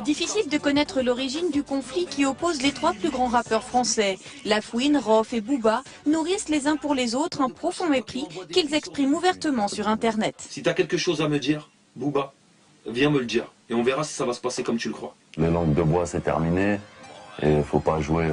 Difficile de connaître l'origine du conflit qui oppose les trois plus grands rappeurs français. La Fouine, Rof et Booba nourrissent les uns pour les autres un profond mépris qu'ils expriment ouvertement sur Internet. Si t'as quelque chose à me dire, Booba, viens me le dire. Et on verra si ça va se passer comme tu le crois. Les langues de bois, c'est terminé. Et il faut pas jouer...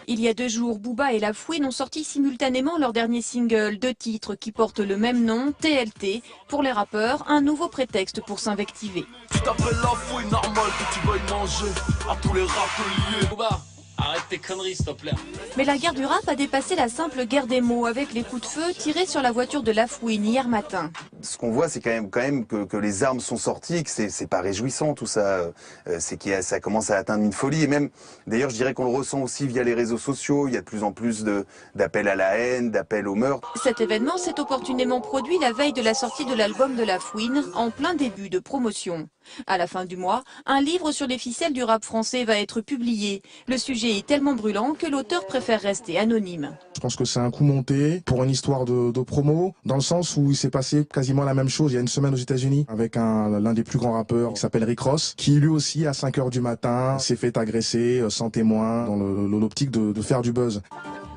Il y a 2 jours, Booba et La Fouine ont sorti simultanément leur dernier single, 2 titres qui portent le même nom, TLT. Pour les rappeurs, un nouveau prétexte pour s'invectiver. Tu t'appelles La Fouine, normal que tu veuilles manger à tous les râteliers. Booba, arrête tes conneries s'il te plaît. Mais la guerre du rap a dépassé la simple guerre des mots avec les coups de feu tirés sur la voiture de La Fouine hier matin. Ce qu'on voit, c'est quand même que les armes sont sorties, que c'est pas réjouissant tout ça. C'est ça commence à atteindre une folie. Et même, d'ailleurs, je dirais qu'on le ressent aussi via les réseaux sociaux. Il y a de plus en plus d'appels à la haine, d'appels au meurtre. Cet événement s'est opportunément produit la veille de la sortie de l'album de La Fouine, en plein début de promotion. À la fin du mois, un livre sur les ficelles du rap français va être publié. Le sujet est tellement brûlant que l'auteur préfère rester anonyme. Je pense que c'est un coup monté pour une histoire de promo, dans le sens où il s'est passé quasiment la même chose il y a une semaine aux États-Unis avec l'un des plus grands rappeurs qui s'appelle Rick Ross, qui lui aussi à 5 h du matin s'est fait agresser sans témoin dans l'optique de faire du buzz.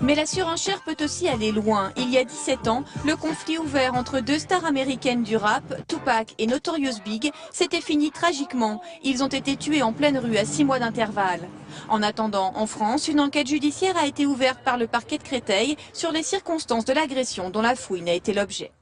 Mais la surenchère peut aussi aller loin. Il y a 17 ans, le conflit ouvert entre 2 stars américaines du rap, Tupac et Notorious Big, s'était fini tragiquement. Ils ont été tués en pleine rue à 6 mois d'intervalle. En attendant, en France, une enquête judiciaire a été ouverte par le parquet de Créteil sur les circonstances de l'agression dont La Fouine a été l'objet.